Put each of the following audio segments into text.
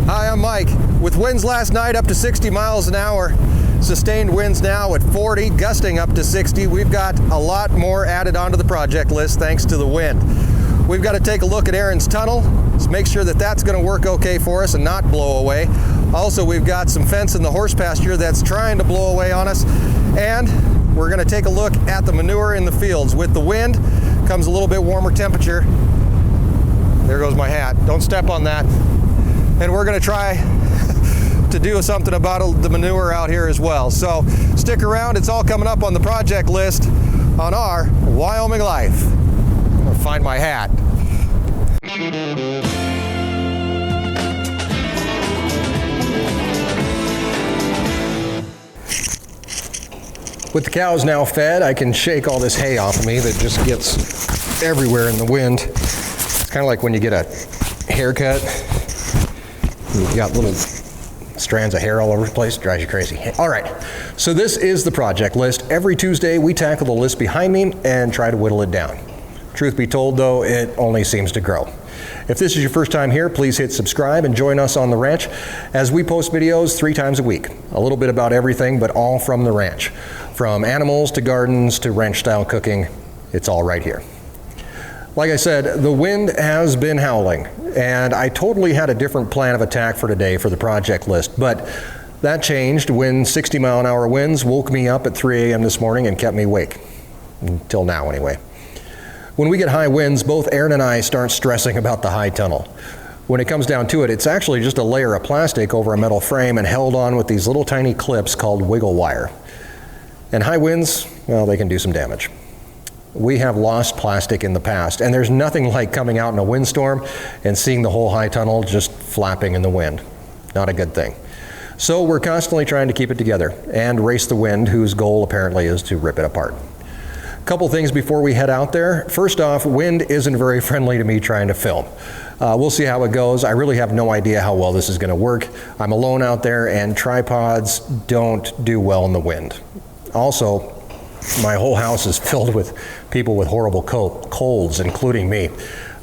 Hi, I'm Mike. With winds last night up to 60 miles an hour, sustained winds now at 40, gusting up to 60, we've got a lot more added onto the project list thanks to the wind. We've got to take a look at Erin's tunnel, to make sure that that's going to work okay for us and not blow away. Also, we've got some fence in the horse pasture that's trying to blow away on us. And we're going to take a look at the manure in the fields. With the wind comes a little bit warmer temperature. There goes my hat. Don't step on that. And we're going to try to do something about the manure out here as well. So stick around. It's all coming up on the project list on our Wyoming Life. I'm going to find my hat. With the cows now fed, I can shake all this hay off of me that just gets everywhere in the wind. It's kind of like when you get a haircut. You've got little strands of hair all over the place. It drives you crazy. All right, so this is the project list. Every Tuesday, we tackle the list behind me and try to whittle it down. Truth be told, though, it only seems to grow. If this is your first time here, please hit subscribe and join us on the ranch as we post videos 3 times a week. A little bit about everything, but all from the ranch. From animals to gardens to ranch-style cooking, it's all right here. Like I said, the wind has been howling, and I totally had a different plan of attack for today for the project list, but that changed when 60-mile-an-hour winds woke me up at 3 a.m. this morning and kept me awake. Until now, anyway. When we get high winds, both Erin and I start stressing about the high tunnel. When it comes down to it, it's actually just a layer of plastic over a metal frame and held on with these little tiny clips called wiggle wire. And high winds, well, they can do some damage. We have lost plastic in the past, and there's nothing like coming out in a windstorm and seeing the whole high tunnel just flapping in the wind. Not a good thing. So we're constantly trying to keep it together and race the wind, whose goal apparently is to rip it apart. Couple things before we head out there. First off, wind isn't very friendly to me trying to film. We'll see how it goes. I really have no idea how well this is going to work. I'm alone out there, and tripods don't do well in the wind. Also, my whole house is filled with people with horrible colds, including me.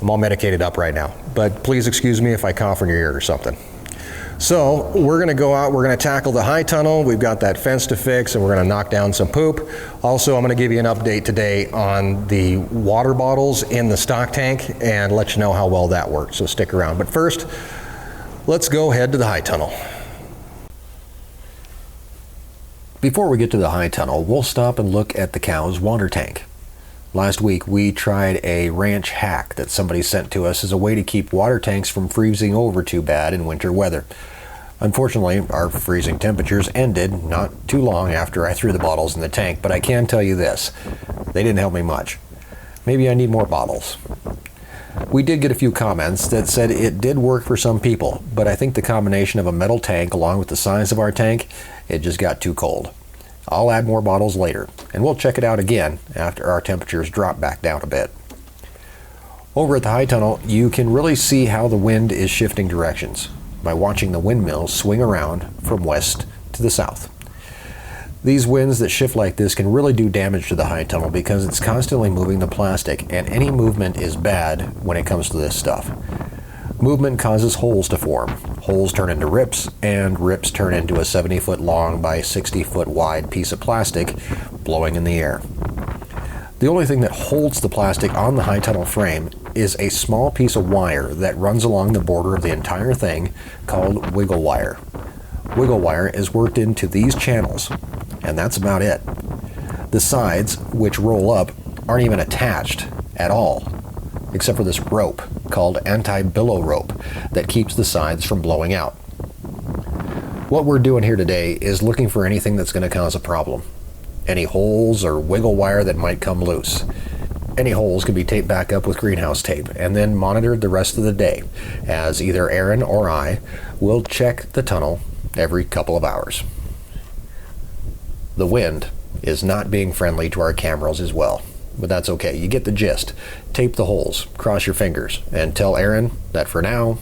I'm all medicated up right now, but please excuse me if I cough in your ear or something. So we're going to go out, we're going to tackle the high tunnel. We've got that fence to fix, and we're going to knock down some poop. Also, I'm going to give you an update today on the water bottles in the stock tank and let you know how well that worked, so stick around. But first, let's go head to the high tunnel. Before we get to the high tunnel, we'll stop and look at the cow's water tank. Last week, we tried a ranch hack that somebody sent to us as a way to keep water tanks from freezing over too bad in winter weather. Unfortunately, our freezing temperatures ended not too long after I threw the bottles in the tank, but I can tell you this, they didn't help me much. Maybe I need more bottles. We did get a few comments that said it did work for some people, but I think the combination of a metal tank along with the size of our tank, it just got too cold. I'll add more bottles later, and we'll check it out again after our temperatures drop back down a bit. Over at the high tunnel, you can really see how the wind is shifting directions by watching the windmills swing around from west to the south. These winds that shift like this can really do damage to the high tunnel because it's constantly moving the plastic, and any movement is bad when it comes to this stuff. Movement causes holes to form. Holes turn into rips, and rips turn into a 70-foot long by 60-foot wide piece of plastic blowing in the air. The only thing that holds the plastic on the high tunnel frame is a small piece of wire that runs along the border of the entire thing called wiggle wire. Wiggle wire is worked into these channels, and that's about it. The sides, which roll up, aren't even attached at all, except for this rope called anti-billow rope that keeps the sides from blowing out. What we're doing here today is looking for anything that's going to cause a problem. Any holes or wiggle wire that might come loose. Any holes can be taped back up with greenhouse tape and then monitored the rest of the day, as either Erin or I will check the tunnel every couple of hours. The wind is not being friendly to our cameras as well, but that's okay. You get the gist. Tape the holes, cross your fingers, and tell Erin that for now,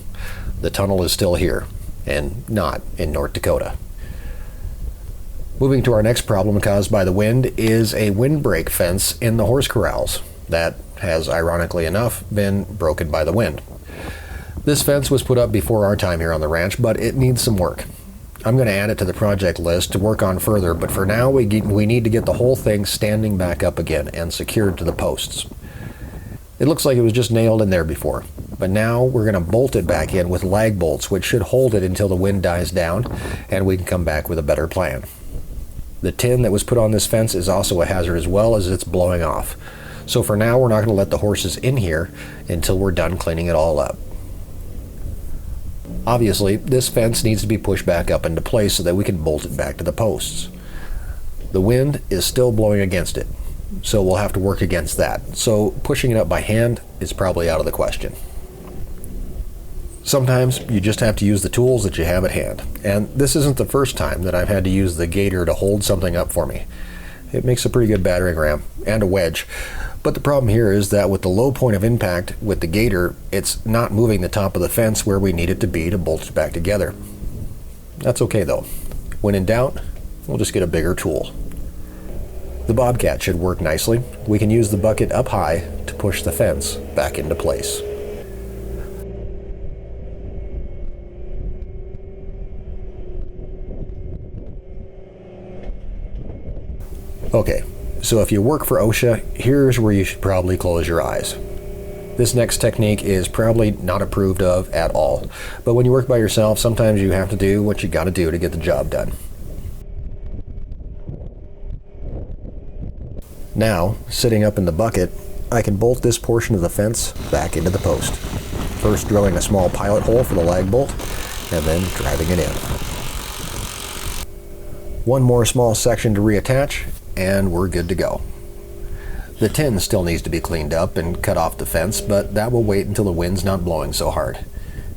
the tunnel is still here and not in North Dakota. Moving to our next problem caused by the wind is a windbreak fence in the horse corrals that has, ironically enough, been broken by the wind. This fence was put up before our time here on the ranch, but it needs some work. I'm going to add it to the project list to work on further, but for now we need to get the whole thing standing back up again and secured to the posts. It looks like it was just nailed in there before, but now we're going to bolt it back in with lag bolts, which should hold it until the wind dies down and we can come back with a better plan. The tin that was put on this fence is also a hazard as well, as it's blowing off. So for now we're not going to let the horses in here until we're done cleaning it all up. Obviously, this fence needs to be pushed back up into place so that we can bolt it back to the posts. The wind is still blowing against it, so we'll have to work against that. So pushing it up by hand is probably out of the question. Sometimes you just have to use the tools that you have at hand, and this isn't the first time that I've had to use the gator to hold something up for me. It makes a pretty good battering ram and a wedge, but the problem here is that with the low point of impact with the gator, it's not moving the top of the fence where we need it to be to bolt it back together. That's okay though. When in doubt, we'll just get a bigger tool. The bobcat should work nicely. We can use the bucket up high to push the fence back into place. Okay, so if you work for OSHA, here's where you should probably close your eyes. This next technique is probably not approved of at all, but when you work by yourself, sometimes you have to do what you gotta do to get the job done. Now, sitting up in the bucket, I can bolt this portion of the fence back into the post. First drilling a small pilot hole for the lag bolt, and then driving it in. One more small section to reattach, and we're good to go. The tin still needs to be cleaned up and cut off the fence, but that will wait until the wind's not blowing so hard.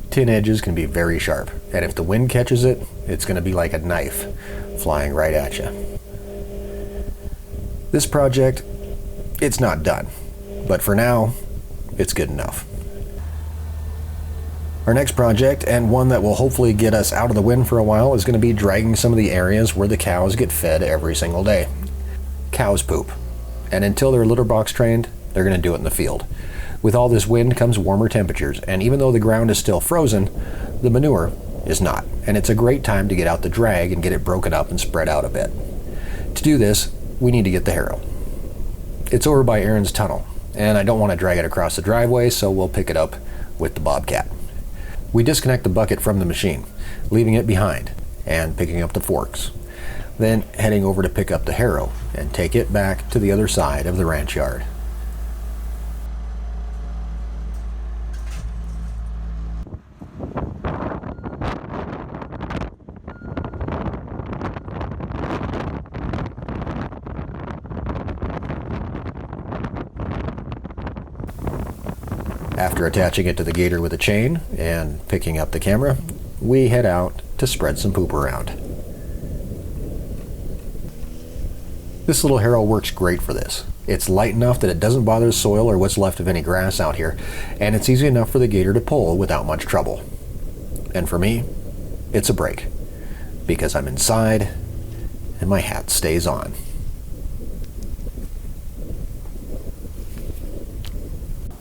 Tin edges can be very sharp, and if the wind catches it, it's going to be like a knife flying right at you. This project, it's not done, but for now, it's good enough. Our next project, and one that will hopefully get us out of the wind for a while, is going to be dragging some of the areas where the cows get fed every single day. Cows poop, and until they're litter box trained, they're going to do it in the field. With all this wind comes warmer temperatures, and even though the ground is still frozen, the manure is not, and it's a great time to get out the drag and get it broken up and spread out a bit. To do this, we need to get the harrow. It's over by Erin's tunnel, and I don't want to drag it across the driveway, so we'll pick it up with the bobcat. We disconnect the bucket from the machine, leaving it behind, and picking up the forks. Then heading over to pick up the harrow and take it back to the other side of the ranch yard. After attaching it to the gator with a chain and picking up the camera, we head out to spread some poop around. This little harrow works great for this. It's light enough that it doesn't bother the soil or what's left of any grass out here, and it's easy enough for the gator to pull without much trouble. And for me, it's a break, because I'm inside and my hat stays on.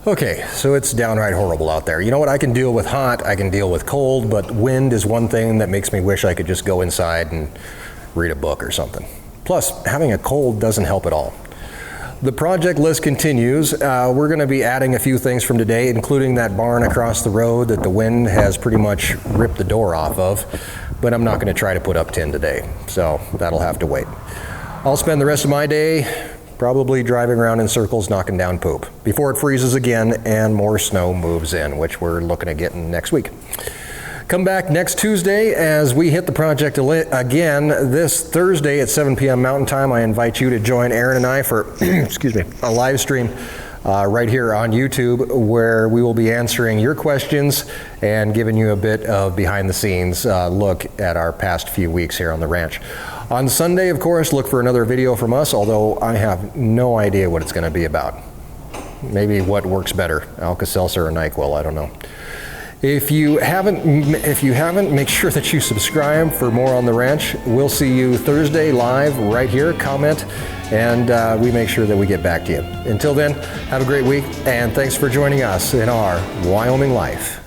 Okay, so it's downright horrible out there. You know what, I can deal with hot, I can deal with cold, but wind is one thing that makes me wish I could just go inside and read a book or something. Plus, having a cold doesn't help at all. The project list continues. We're going to be adding a few things from today, including that barn across the road that the wind has pretty much ripped the door off of, but I'm not going to try to put up tin today, so that'll have to wait. I'll spend the rest of my day probably driving around in circles knocking down poop before it freezes again and more snow moves in, which we're looking at getting next week. Come back next Tuesday as we hit the project again. This Thursday at 7 p.m. Mountain Time, I invite you to join Erin and I for excuse me, a live stream right here on YouTube, where we will be answering your questions and giving you a bit of behind the scenes look at our past few weeks here on the ranch. On Sunday, of course, look for another video from us, although I have no idea what it's going to be about. Maybe what works better, Alka-Seltzer or NyQuil, I don't know. If you haven't, make sure that you subscribe for more on the ranch. We'll see you Thursday live right here. Comment, and we make sure that we get back to you. Until then, have a great week, and thanks for joining us in our Wyoming Life.